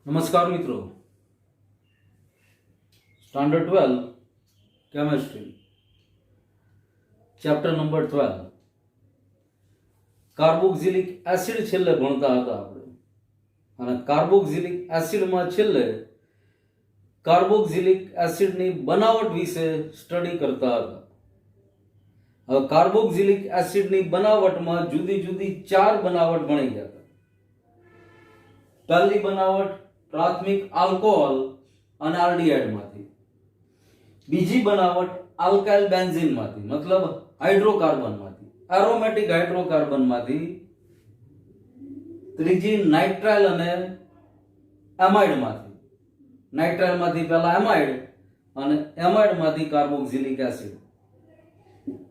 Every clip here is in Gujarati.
नमस्कार मित्रों, standard 12 chemistry chapter number 12 carboxylic acid છેલ્લે ભણતા હતા આપણે અને કાર્બોક્સિલિક એસિડમાં છેલ્લે કાર્બોક્સિલિક એસિડની બનાવટ વિશે સ્ટડી કરતા હતા. હવે કાર્બોક્સિલિક એસિડની બનાવટમાં જુદી જુદી ચાર બનાવટ ભણી ગયા હતા. પહેલી બનાવટ પ્રાથમિક આલ્કોહોલ અને આલ્ડીહાઇડમાંથી, બીજી બનાવટ આલ્કાઇલ બેન્ઝીનમાંથી મતલબ હાઇડ્રોકાર્બનમાંથી, એરોમેટિક હાઇડ્રોકાર્બનમાંથી, ત્રીજી નાઇટ્રાઇલ અને એમાઇડમાંથી. નાઇટ્રાઇલમાંથી પહેલા એમાઇડ અને એમાઇડમાંથી કાર્બોક્સિલિક એસિડ.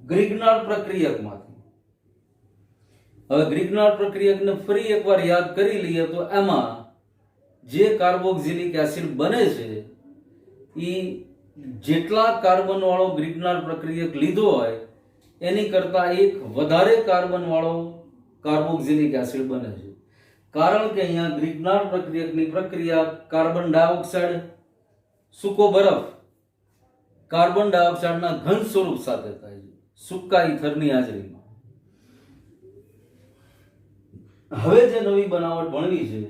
ગ્રિગ્નાર્ડ પ્રક્રિયકમાંથી. હવે ગ્રિગ્નાર્ડ પ્રક્રિયકને ફરી એકવાર યાદ કરી લઈએ તો એમાં જે કાર્બોક્સિલિક એસિડ બને છે એ જેટલા કાર્બન વાળો ગ્રિગ્નાર્ડ પ્રક્રિયક લીધો હોય એની કરતા એક વધારે કાર્બન વાળો કાર્બોક્સિલિક એસિડ બને છે. કારણ કે અહીંયા ગ્રિગ્નાર્ડ પ્રક્રિયકની પ્રક્રિયા કાર્બન ડાયોક્સાઇડ, સૂકો બરફ કાર્બન ડાયોક્સાઇડના ઘન સ્વરૂપ સાથે થાય છે સૂકા ઈથરની હાજરીમાં. હવે જે નવી બનાવટ ભણવી છે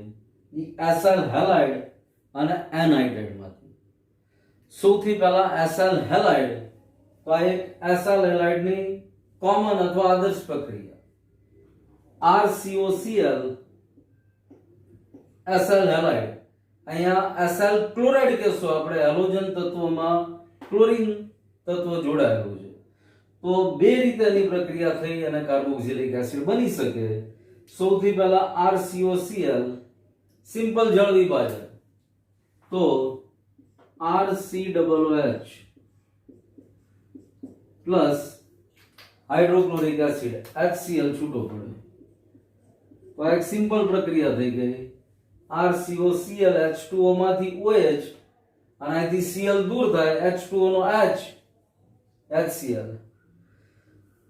એસાઇલ હેલાઇડ અને એનહાઇડ્રાઇડમાંથી. સૌથી પહેલા એસાઇલ હેલાઇડ, તો આ એક એસાઇલ હેલાઇડની કોમન અથવા આદર્શ પ્રક્રિયા RCOCl એસાઇલ હેલાઇડ. અહીંયા એસાઇલ ક્લોરાઇડ કહેશો આપણે, હેલોજન તત્વમાં ક્લોરીન તત્વ જોડાયેલું છે. તો બે રીતે એની પ્રક્રિયા થઈ અને કાર્બોક્સિલિક એસિડ બની શકે. સૌથી પહેલા RCOCl સિમ્પલ જળ વિભાજન, તો RCOOH plus hydrochloric acid HCl છૂટો પડે. તો એક સિમ્પલ પ્રક્રિયા થઈ ગઈ. RCOCl H2O માંથી OH અને અહીંથી Cl દૂર થાય, H2O નો H, HCl.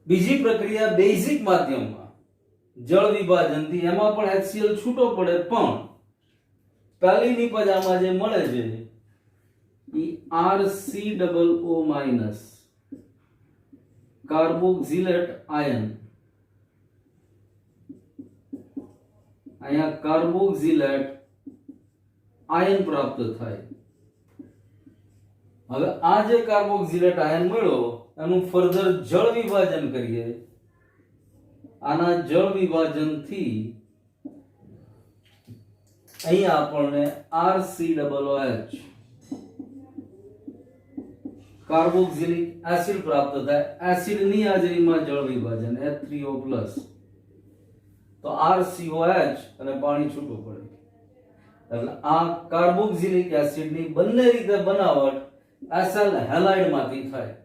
બીજી પ્રક્રિયા બેઝિક માધ્યમમાં જળ વિભાજનથી, એમાં પણ HCl છૂટો પડે, પણ પહેલી નિપજ આમાં જે મળે છે એ RCOO માઇનસ કાર્બોક્સિલેટ આયન. અહીંયા કાર્બોક્સિલેટ આયન પ્રાપ્ત થાય. હવે આ જે કાર્બોક્સિલેટ આયન મળ્યો એનું ફર્ધર જળ વિભાજન કરીએ. આના જળ વિભાજનથી અહીંયા આપણને RCOOH કાર્બોક્સિલિક એસિડ પ્રાપ્ત થાય. એસિડની હાજરીમાં જળ વિભાજન H3O+, તો RCOH અને પાણી છૂટું પડે. એટલે આ કાર્બોક્સિલિક એસિડની બંને રીતે બનાવટ એસાઇલ હેલાઇડમાંથી થાય.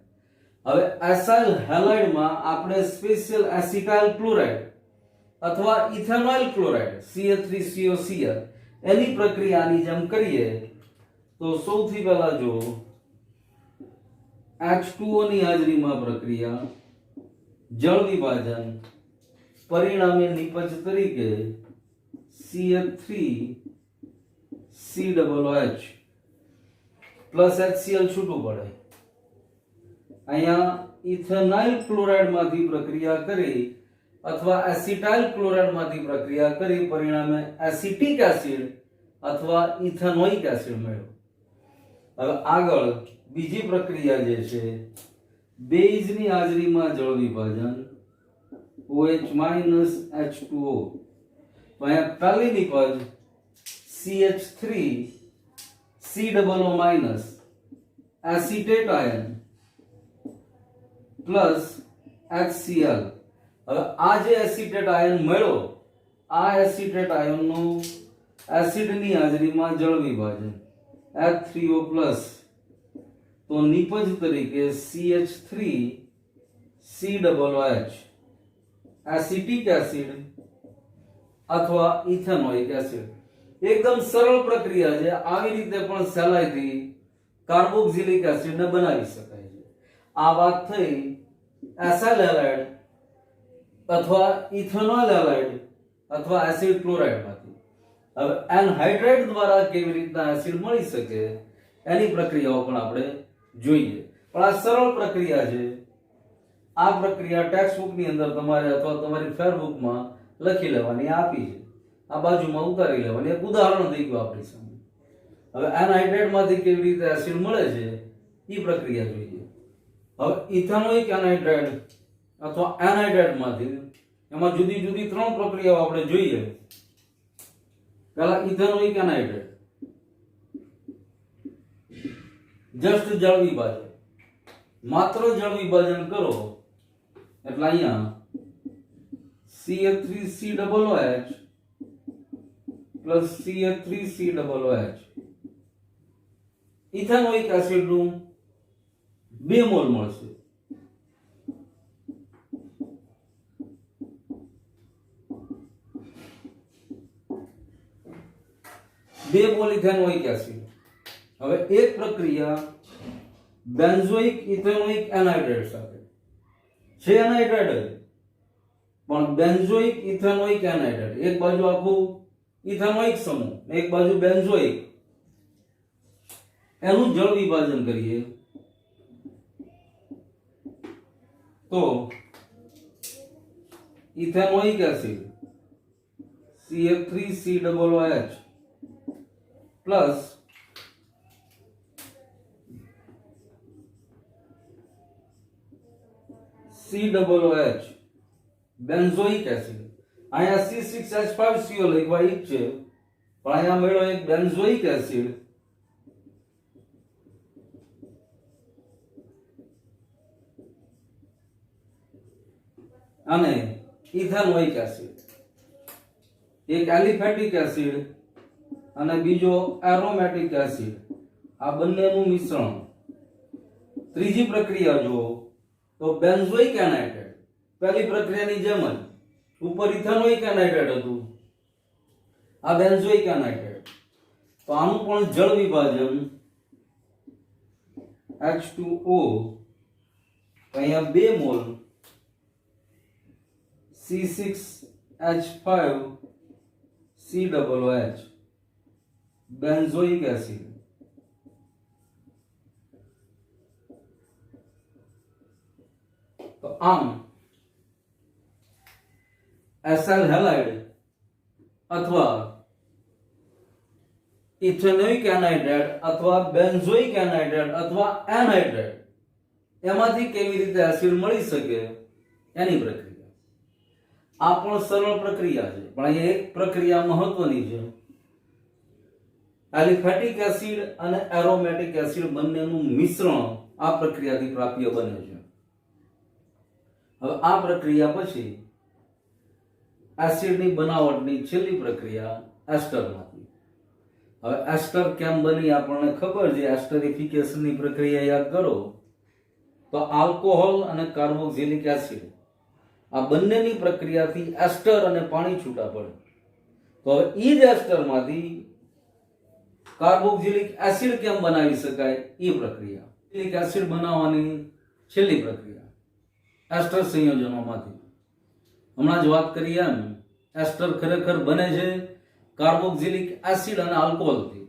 હવે એસાઇલ હેલાઇડમાં આપણે સ્પેશિયલ એસિટાઇલ ક્લોરાઇડ અથવા ઇથેનોઇલ ક્લોરાઇડ CH3COCl એની પ્રક્રિયાની જેમ કરીએ તો સૌથી પહેલા જો H2O ની હાજરીમાં પ્રક્રિયા, જળ વિભાજન, પરિણામે નિપજ તરીકે CH3COOH પ્લસ HCl છૂટું પડે. અહીંયા ઇથેનાઇલ ક્લોરાઇડ માંથી પ્રક્રિયા કરી અથવા એસિટાઇલ ક્લોરાઇડ માંથી પ્રક્રિયા કરી પરિણામે એસિટિક એસિડ અથવા ઇથેનોઇક એસિડ મળ્યો. હવે આગળ બીજી પ્રક્રિયા જે છે બેઝ ની હાજરીમાં જળ વિભાજન OH H2O. તો અહીંયા પહેલી નિપજ CH3COO minus acetate ion plus HCl. હવે આ જે એસિટેટ આયન મળ્યો, આ એસિટેટ આયનનું એસિડની હાજરીમાં જળ વિભાજન H3O+, તો નિપજ તરીકે CH3COOH એસિટિક એસિડ અથવા ઇથેનોઇક એસિડ. એકદમ સરળ પ્રક્રિયા છે. આવી રીતે પણ સહેલાઈથી કાર્બોક્સિલિક એસિડને બનાવી શકાય છે. આ વાત થઈ એસાઇલ હેલાઇડ અથવા ઇથેનોઇલ હેલાઇડ અથવા એસિડ ક્લોરાઇડમાંથી. હવે એનહાઇડ્રાઇડ દ્વારા કેવી રીતના એસિડ મળી શકે એની પ્રક્રિયાઓ પણ આપણે જોઈએ. પણ આ સરળ પ્રક્રિયા છે. આ પ્રક્રિયા ટેક્સ્ટ બુકની અંદર તમારે અથવા તમારી ફેર બુકમાં લખી લેવાની આપી છે. આ બાજુમાં ઉતારી લેવાની. એક ઉદાહરણ થઈ ગયું આપણી સામે. હવે એનહાઇડ્રાઇડ માંથી કેવી રીતે એસિડ મળે છે એ પ્રક્રિયા જોઈએ. હવે ઇથેનોઇક એનહાઇડ્રાઇડ અથવા એનહાઇડ્રાઇડ માંથી એમાં જુદી જુદી 3 પ્રક્રિયાઓ આપણે જોઈએ. પહેલા ઇથેનોઇક એનહાઇડ્રાઇડ, જસ્ટ જળ વિભાજન, માત્ર જળ વિભાજન કરો એટલે અહીંયા CH3COOH plus CH3COOH ethanoic acid નું 2 મોલ મળશે. Ethanoic acid. હવે એક પ્રક્રિયા બેન્ઝોઇક ઇથેનોઇક એનહાઇડ્રાઇડ સાથે છે. એનહાઇડ્રાઇડ પણ બેન્ઝોઇક ઇથેનોઇક એનહાઇડ્રાઇડ, એક બાજુ આખું ઇથેનોઇક સમૂહ, એક બાજુ બેન્ઝોઇક, એનું જળ વિભાજન કરીએ તો ethanoic acid CH3COOH plus COOH benzoic acid. અહીંયા C6H5CO લખવા ઈ છે પણ અહીંયા મળ્યો એક બેન્ઝોઇક એસિડ અને ઇથેનોઇક એસિડ. એક એલિફેટિક એસિડ અને બીજો એરોમેટિક એસિડ, આ બંનેનું મિશ્રણ. ત્રીજી પ્રક્રિયા જો તો બેન્ઝોઇક એનહાઇડ્રાઇડ. પહેલી પ્રક્રિયાની જેમ જ ઉપર ઇથેનોઇક એનહાઇડ્રાઇડ હતું, આ બેન્ઝોઇક એનહાઇડ્રાઇડ. તો આનું પણ જળ વિભાજન H2O, અહીંયા 2 મોલ C6H5COOH બેન્ઝોઇક એસિડ. તો આમ એસાઇલ હેલાઇડ અથવા ઇથેનોઇક એનહાઇડ્રાઇડ અથવા બેન્ઝોઇક એનહાઇડ્રાઇડ અથવા એનહાઇડ્રાઇડ એમાંથી કેવી રીતે એસિડ મળી શકે એની પ્રક્રિયા. આ પણ સરળ પ્રક્રિયા છે પણ અહીં એક પ્રક્રિયા મહત્વની છે. એલિફેટિક એસિડ અને એરોમેટિક એસિડ બંનેનું મિશ્રણ આ પ્રક્રિયાથી પ્રાપ્ય બને છે. હવે આ પ્રક્રિયા પછી એસિડની બનાવટની છેલ્લી પ્રક્રિયા એસ્ટરમાંથી. હવે એસ્ટર કેમ બની આપણને ખબર છે. એસ્ટરિફિકેશનની પ્રક્રિયા યાદ કરો તો આલ્કોહોલ અને કાર્બોક્સિલિક એસિડ આ બંનેની પ્રક્રિયાથી એસ્ટર અને પાણી છૂટા પડે. તો હવે ઈ જ એસ્ટરમાંથી કાર્બોક્સિલિક એસિડ કેમ બનાવી શકાય એ પ્રક્રિયા. કાર્બોક્સિલિક એસિડ બનાવવાની છેલ્લી પ્રક્રિયા એસ્ટર સંયોજનોમાંથી. હમણાં જ વાત કરી એમ એસ્ટર ખરેખર બને છે કાર્બોક્સિલિક એસિડ અને આલ્કોહોલથી.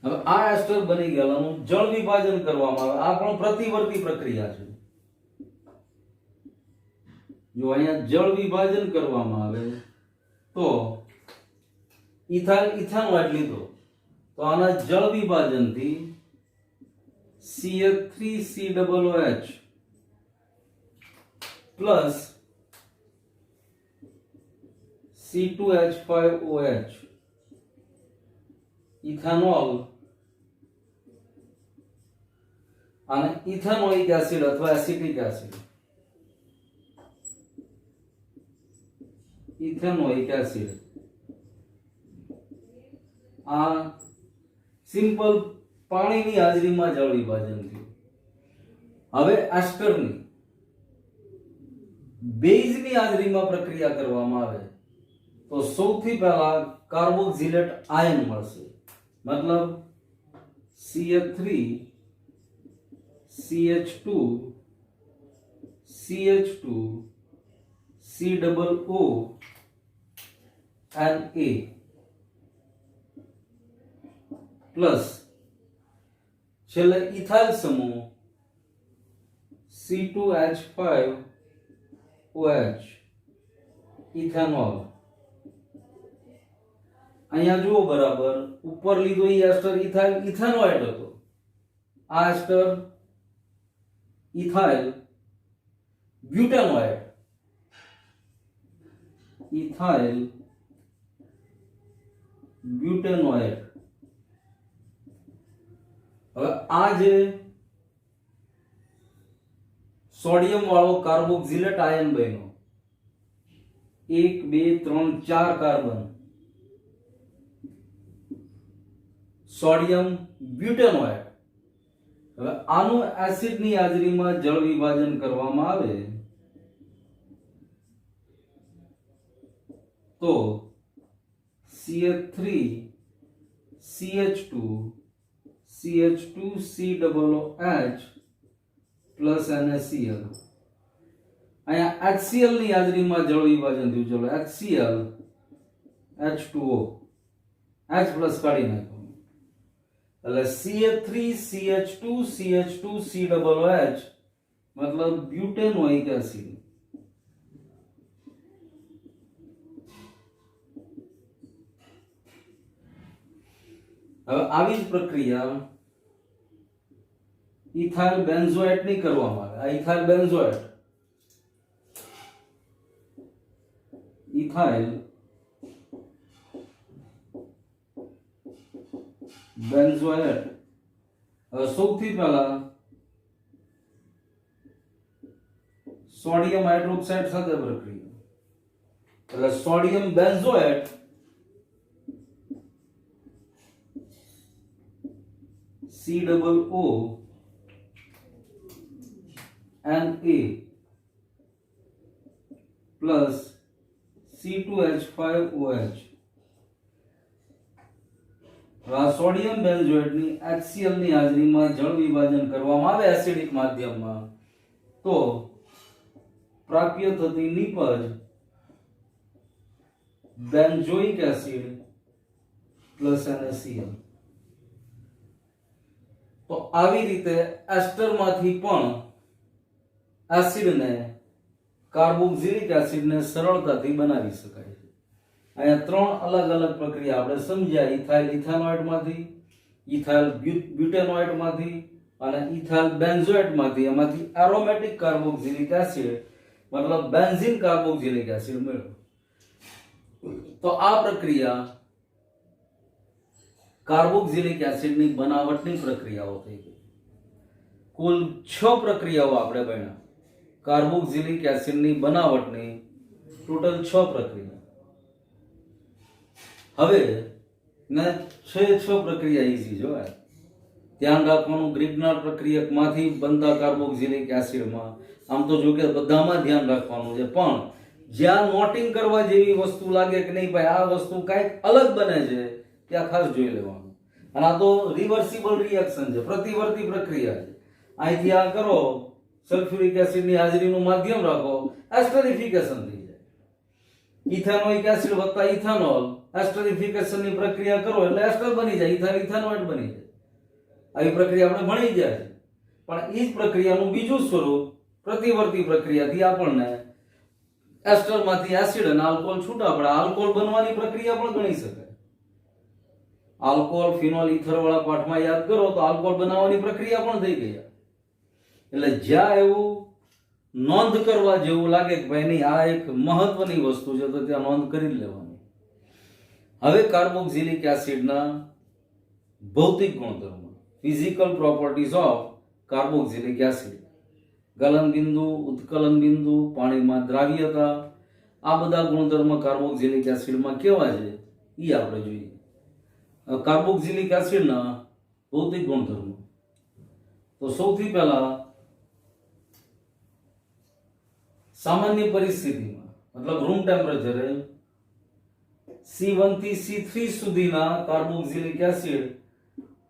હવે આ એસ્ટર બની ગયેલાનું જળ વિભાજન કરવામાં આવે. આ પણ પ્રતિવર્તી પ્રક્રિયા છે. જો અહીંયા જળ વિભાજન કરવામાં આવે તો ઇથેનોઇડ લીધો તો આના જળ વિભાજનથી CH3COOH પ્લસ C2H5OH ઇથેનોલ અને ઇથેનોઇક એસિડ અથવા એસિટિક એસિડ. ઇથેનોઇક એસિડ આ સિમ્પલ પાણીની હાજરીમાં જળ વિભાજન થયું. હવે એસ્ટરની બેઝની હાજરીમાં પ્રક્રિયા કરવામાં આવે તો સૌથી પહેલા કાર્બોક્સિલેટ આયન મળશે. મતલબ CH3 CH2 CH2 COO Na. Plus છેલ્લે ઇથાઇલ સમૂહ C2H5OH ઇથેનોલ. અહીંયા જુઓ બરાબર, ઉપર લીધો એ એસ્ટર ઇથાઇલ ઇથેનોઇડ હતો, આ એસ્ટર ઇથાઇલ બ્યુટેનોઇડ. ઇથાઇલ બ્યુટેનોઇડ. હવે આ જે સોડિયમ વાળો કાર્બોક્સિલેટ આયન બન્યો, 1 2 3 4 કાર્બન, સોડિયમ બ્યુટેનોઇડ. હવે આનું એસિડની હાજરીમાં જળ વિભાજન કરવામાં આવે તો CH3 CH2 CH2 COOH plus NaCl. અહીંયા HCl ની હાજરીમાં જળ વિભાજન થયું. ચલો HCl H2O H પ્લસ કાઢી નાખો એટલે CH3 CH2 CH2 COOH મતલબ બ્યુટેનોઇક એસિડ. હવે આવી જ પ્રક્રિયા ઇથાઇલ બેન્ઝોએટ ની કરવામાં આવે. આ ઇથાઇલ બેન્ઝોએટ, ઇથાઇલ બેન્ઝોએટ. હવે સૌથી પહેલા સોડિયમ હાઇડ્રોક્સાઇડ સાથે પ્રક્રિયા, એટલે sodium benzoate COO Na plus C2H5OH. આ સોડિયમ બેન્ઝોએટ ની HCl ની હાજરીમાં જળ વિભાજન કરવામાં આવે એસિડિક માધ્યમમાં તો પ્રાપ્ય થતી નિપજ બેન્ઝોઇક એસિડ પ્લસ NaCl. તો આવી રીતે એસ્ટરમાંથી પણ એસિડને, કાર્બોક્સિલિક એસિડને સરળતાથી બનાવી શકાય છે. અહીંયા 3 અલગ અલગ પ્રક્રિયા આપણે સમજ્યા. ઇથાઇલ ઇથેનોઇડમાંથી, ઇથાઇલ બ્યુટેનોઇડમાંથી અને ઇથાઇલ બેન્ઝોએટમાંથી એમાંથી એરોમેટિક કાર્બોક્સિલિક એસિડ મતલબ બેન્ઝીન કાર્બોક્સિલિક એસિડ મેળવ્યો. તો આ પ્રક્રિયા કાર્બોક્સિલિક એસિડની બનાવટની પ્રક્રિયાઓ થઈ ગઈ. કુલ 6 પ્રક્રિયાઓ આપણે ભણ્યા. કાર્બોક્સિલિક એસિડની બનાવટની ટોટલ 6 પ્રક્રિયા. હવે ને 6 પ્રક્રિયા ઈઝી જોવાય. ધ્યાન રાખવાનું, ગ્રિગ્નાર પ્રક્રિયકમાંથી બનતા કાર્બોક્સિલિક એસિડમાં આમ તો જો કે બધામાં ધ્યાન રાખવાનું છે, પણ જ્યાં નોટિંગ કરવા જેવી વસ્તુ લાગે કે નહીં ભાઈ આ વસ્તુ કાંઈક અલગ બને છે ત્યાં ખાસ જોઈ લેવાનું. અને આ તો રિવર્સિબલ રિએક્શન છે, પ્રતિવર્તી પ્રક્રિયા છે. અહીંથી આ કરો, સલ્ફ્યુરિક એસિડની હાજરીનું માધ્યમ રાખો, એસ્ટરિફિકેશન થઈ જાય. ઇથેનોઇક એસિડ વત્તા ઇથેનોલ, એસ્ટરિફિકેશનની પ્રક્રિયા કરો એટલે એસ્ટર બની જાય, ઇથાઇલ ઇથેનોઇડ બની જાય. આવી પ્રક્રિયા આપણે ભણી ગયા છે. પણ એ જ પ્રક્રિયાનું બીજું સ્વરૂપ પ્રતિવર્તી પ્રક્રિયાથી આપણને એસ્ટરમાંથી એસિડ અને આલ્કોહોલ છૂટા પડે. આલ્કોહોલ બનવાની પ્રક્રિયા પણ ગણી શકાય. આલ્કોહોલ ફિનોલ ઇથર વાળા પાઠમાં યાદ કરો તો આલ્કોહોલ બનાવવાની પ્રક્રિયા પણ થઈ ગઈ. એટલે જ્યાં એવું નોંધ કરવા જેવું લાગે કે ભાઈ નહીં આ એક મહત્વની વસ્તુ છે તો ત્યાં નોંધ કરી જ લેવાની. હવે કાર્બોક્સિલિક એસિડના ભૌતિક ગુણધર્મો, physical properties of carboxylic acid. ગલન બિંદુ, ઉત્કલન બિંદુ, પાણીમાં દ્રાવ્યતા, આ બધા ગુણધર્મ કાર્બોક્સિલિક એસિડમાં કેવા છે એ આપણે જોઈએ. કાર્બોક્સિલિક એસિડના ભૌતિક ગુણધર્મો તો સૌથી પહેલા સામાન્ય પરિસ્થિતિમાં મતલબ રૂમ ટેમ્પરેચરે C1 થી C3 સુધીના કાર્બોક્સિલિક એસિડ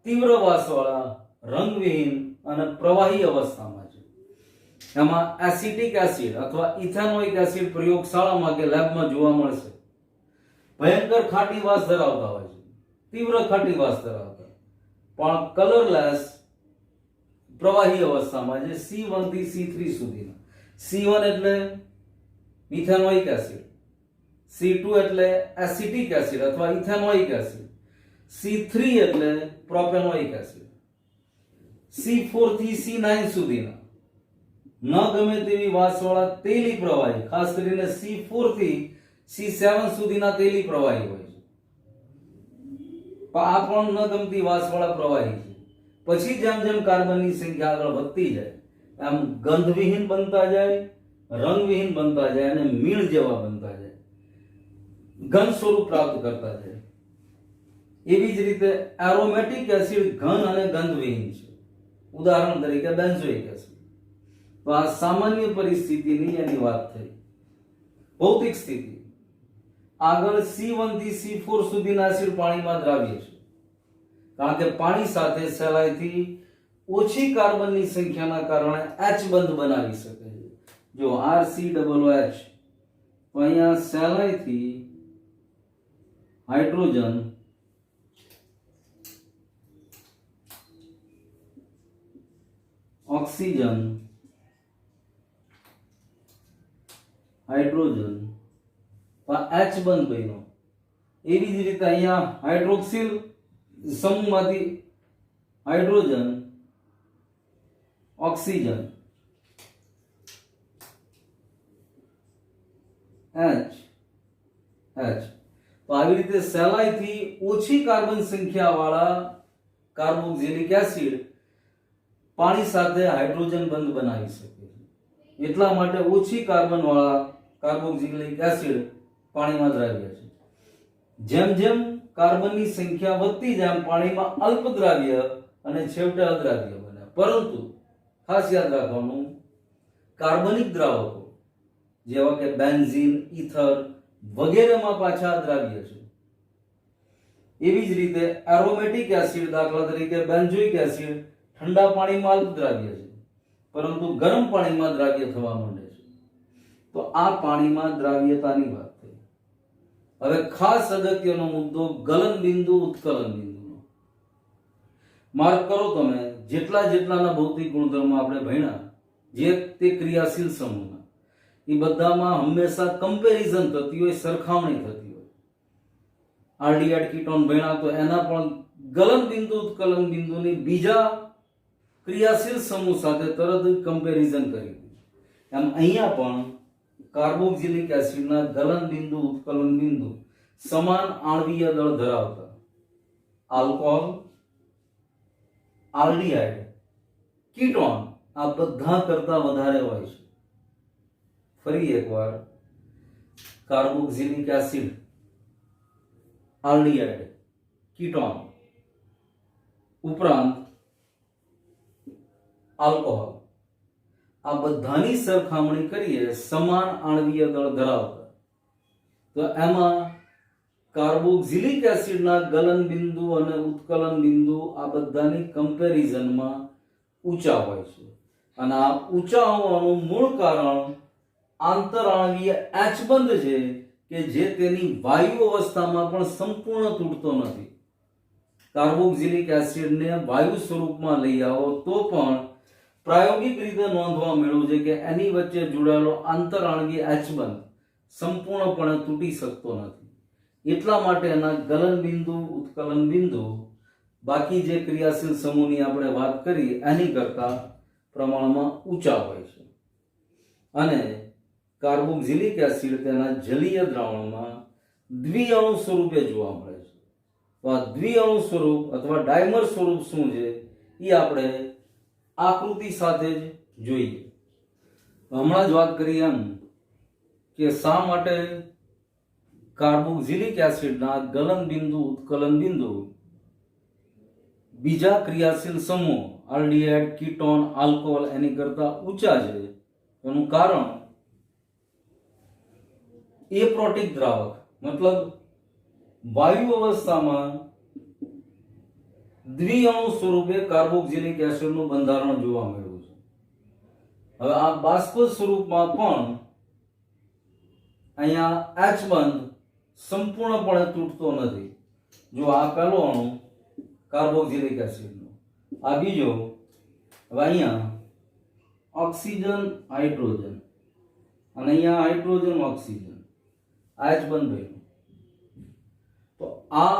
તીવ્ર વાસવાળા, રંગવિહીન અને પ્રવાહી અવસ્થામાં છે. એમાં એસિટિક એસિડ અથવા ઇથેનોઇક એસિડ પ્રયોગશાળામાં કે લેબમાં જોવા મળશે. ભયંકર ખાટી વાસ ધરાવતા હોય છે, તીવ્ર ખાટી વાસ ધરાવતા. પણ કલરલેસ પ્રવાહી અવસ્થામાં છે C1 થી C3 સુધીના. C1 એટલે મિથેનોઇક એસિડ, C2 એટલે એસિટિક એસિડ અથવા ઇથેનોઇક એસિડ, C3 એટલે પ્રોપેનોઇક એસિડ, C4 થી C9 સુધીના ન ગમે તેવી વાસવાળા તેલી પ્રવાહી, ખાસ કરીને C4 થી C7 સુધીના તેલી પ્રવાહી હોય છે. આ પણ ન ગમતી વાસવાળા પ્રવાહી છે. પછી જેમ જેમ કાર્બનની સંખ્યા આગળ વધતી જાય એમ ગંધવિહીન બનતા જાય, રંગવિહીન બનતા જાય અને મીણ જેવા બનતા જાય, ઘન સ્વરૂપ પ્રાપ્ત કરતા જાય. એવી જ રીતે એરોમેટિક એસિડ ઘન અને ગંધવિહીન છે. ઉદાહરણ તરીકે બેન્ઝોઇક એસિડ. તો આ સામાન્ય પરિસ્થિતિની એની વાત થઈ. ભૌતિક સ્થિતિ આગળ C1 થી C4 સુધીના એસિડ પાણીમાં દ્રાવ્ય છે, કારણ કે પાણી સાથે સહેલાઈથી ઓછી કાર્બનની સંખ્યાના કારણે H બંધ બનાવી શકે છે. જો RCOOH, તો અહીંયા સહેલાઈથી હાઇડ્રોજન ઓક્સિજન હાઇડ્રોજન H બંધ બન્યો. એવી જ રીતે અહીંયા હાઇડ્રોક્સિલ સમૂહમાંથી હાઇડ્રોજન ઓક્સિજન H. તો આવી રીતે સહેલાઈથી ઓછી કાર્બન સંખ્યા વાળા કાર્બોક્સિલિક એસિડ પાણી સાથે હાઇડ્રોજન બંધ બનાવી શકે છે. એટલા માટે ઓછી કાર્બન વાળા કાર્બોક્સિલિક એસિડ પાણીમાં દ્રાવ્ય છે. જેમ જેમ કાર્બનની સંખ્યા વધતી જાય એમ પાણીમાં અલ્પ દ્રાવ્ય અને છેવટે અદ્રાવ્ય બને. પરંતુ ખાસ યાદ રાખવાનું, કાર્બનિક દ્રાવકો જેવા કે બેન્ઝીન, ઇથર વગેરેમાં પાછા દ્રાવ્ય છે. એવી જ રીતે એરોમેટિક એસિડ, દાખલા તરીકે બેન્ઝોઇક એસિડ, ઠંડા પાણીમાં અલ્પ દ્રાવ્ય છે, પરંતુ ગરમ પાણીમાં દ્રાવ્ય થવા માંડે છે. તો આ પાણીમાં દ્રાવ્યતાની વાત થઈ. હવે ખાસ અગત્યનો મુદ્દો ગલન બિંદુ, ઉત્કલન બિંદુનો. માર્ક કરો તમે, જેટલાના ભૌતિક ગુણધર્મો આપણે ભણ્યા, જે તે ક્રિયાશીલ સમૂહના, એ બધામાં હંમેશા કમ્પેરિઝન થતી હોય, સરખામણી થતી હોય. આરડીએડ કીટોન ભણ્યા તો એના પણ ગલન બિંદુ, ઉત્કલન બિંદુની બીજા ક્રિયાશીલ સમૂહ સાથે તરત જ કમ્પેરિઝન કરી. એમ અહીંયા પણ કાર્બોક્સિલિક એસિડના ગલન બિંદુ, ઉત્કલન બિંદુ સમાન આણ્વીય દળ ધરાવતા આલ્કોહોલ, આલ્ડીહાઇડ, કીટોન આ બધા કરતા વધારે હોય છે. ફરી એકવાર, કાર્બોક્સિલિક એસિડ, આલ્ડીહાઇડ, કીટોન ઉપરાંત આલ્કોહોલ, આ બધાની સરખામણી કરીએ સમાન આણ્વીય દળ ધરાવતા, તો એમાં કાર્બોક્સિલિક એસિડના ગલન બિંદુ અને ઉત્કલન બિંદુ આ બધાની કમ્પેરિઝનમાં ઊંચા હોય છે. અને આ ઊંચા હોવાનું મૂળ કારણ આંતરાણવીય H બંધ છે કે જે તેની વાયુ અવસ્થામાં પણ સંપૂર્ણ તૂટતો નથી. કાર્બોક્સિલિક એસિડને વાયુ સ્વરૂપમાં લઈ આવો તો પણ પ્રાયોગિક રીતે નોંધવા મળ્યું છે કે એની વચ્ચે જોડાયેલો આંતરાણવીય H બંધ સંપૂર્ણપણે તૂટી શકતો નથી. એટલા માટે એના ગલન બિંદુ, ઉત્કલન બિંદુ બાકી જે ક્રિયાશીલ સમૂહની આપણે વાત કરી એની કરતા પ્રમાણમાં ઊંચા હોય છે. અને કાર્બોક્સિલિક એસિડ તેના જલીય દ્રાવણમાં દ્વિઅણુ સ્વરૂપે જોવા મળે છે. તો આ દ્વિઅણુ સ્વરૂપ અથવા ડાયમર સ્વરૂપ શું છે એ આપણે આકૃતિ સાથે જ જોઈએ. હમણાં જ વાત કરી એમ કે શા માટે કાર્બોક્સિલિક એસિડના ગલન બિંદુ, ઉત્કલન બિંદુ બીજા ક્રિયાશીલ સમૂહ આલ્ડીહાઇડ, કીટોન, આલ્કોહોલ એની કરતા ઊંચા છે. એનું કારણ એપ્રોટિક દ્રાવક મતલબ વાયુ અવસ્થામાં દ્વિઅણુ સ્વરૂપે કાર્બોક્સિલિક એસિડનું બંધારણ જોવા મળ્યું છે. હવે આ બાષ્પ સ્વરૂપમાં પણ અહીંયા H બંધ સંપૂર્ણપણે તૂટતો નથી. જો આ પહેલો અણુ કાર્બોક્સિલિક એસિડનો. આ બીજો. હવે અહીંયા ઓક્સિજન હાઇડ્રોજન અને અહીંયા હાઇડ્રોજન ઓક્સિજન આ જ બંધાયું. તો આ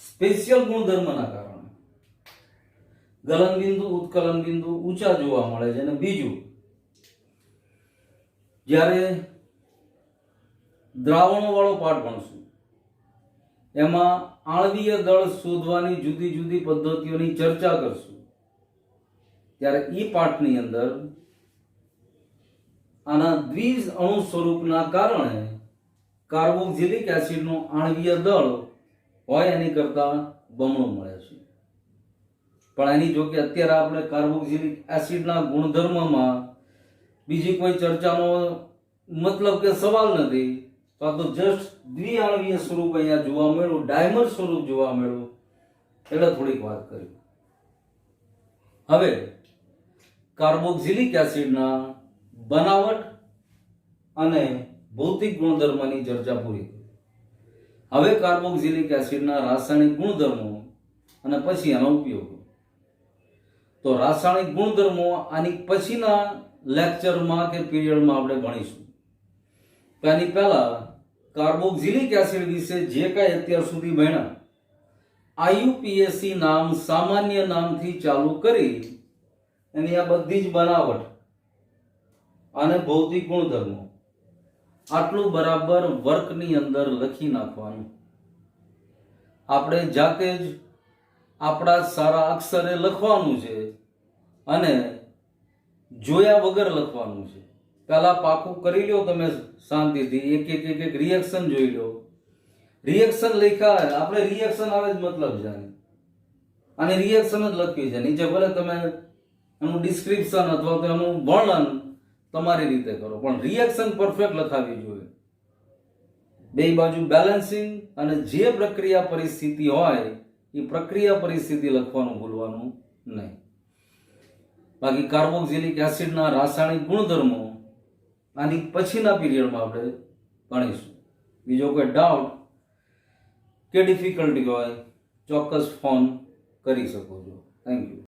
સ્પેશિયલ ગુણધર્મના કારણે ગલન બિંદુ ઉત્કલન બિંદુ ઊંચા જોવા મળે છે. અને બીજું, જ્યારે દ્રાવણો વાળો પાઠ ભણશું એમાં આણ્વીય દળ શોધવાની જુદી જુદી પદ્ધતિઓની ચર્ચા કરશું, ત્યારે ઈ પાઠની અંદર આના દ્વિજ અણુ સ્વરૂપના કારણે કાર્બોક્સિલિક એસિડનો આણ્વીય દળ હોય એની કરતા બમણો મળે છે. પણ એની જો કે અત્યારે આપણે કાર્બોક્સિલિક એસિડના ગુણધર્મમાં બીજી કોઈ ચર્ચાનો મતલબ કે સવાલ નથી. તો જસ્ટ દ્વિઆણ્વીય સ્વરૂપ અહીંયા જોવા મળ્યું, ડાયમર સ્વરૂપ જોવા મળ્યું, એટલે થોડીક વાત કરી. હવે કાર્બોક્સિલિક એસિડના બનાવટ અને ભૌતિક ગુણધર્મની ચર્ચા પૂરી કરી. હવે કાર્બોક્સિલિક એસિડના રાસાયણિક ગુણધર્મો અને પછી એનો ઉપયોગ. તો રાસાયણિક ગુણધર્મો આની પછીના લેક્ચરમાં કે પીરિયડમાં આપણે ભણીશું. એની પહેલા કાર્બોક્સિલિક એસિડ વિશે જે કાંઈ અત્યાર સુધી ભણ્યા, આઈયુપીએસી નામ સામાન્ય નામથી ચાલુ કરી એની આ બધી જ બનાવટ અને ભૌતિક ગુણધર્મો આટલું બરાબર વર્કની અંદર લખી નાખવાનું. આપણે જાતે જ આપણા સારા અક્ષરે લખવાનું છે અને જોયા વગર લખવાનું છે. પહેલા પાકું કરી લો તમે શાંતિથી, એક રિએક્શન જોઈ લો. રિએક્શન લખ્યા, આપણે રિએક્શન આવે જ મતલબ જાણે અને રિએક્શન જ લખ્યું છે. નીચે ભલે તમે એનું ડિસ્ક્રિપ્શન અથવા તો એનું વર્ણન તમારી રીતે કરો, પણ રિએક્શન પરફેક્ટ લખાવી જોઈએ. બે બાજુ બેલેન્સિંગ અને જે પ્રક્રિયા પરિસ્થિતિ હોય એ પ્રક્રિયા પરિસ્થિતિ લખવાનું ભૂલવાનું નહીં. બાકી કાર્બોક્સિલિક એસિડના રાસાયણિક ગુણધર્મો આની પછીના પીરિયડમાં આપણે ભણીશું. બીજો કોઈ ડાઉટ કે ડિફિકલ્ટી હોય ચોક્કસ ફોન કરી શકો છો. Thank you.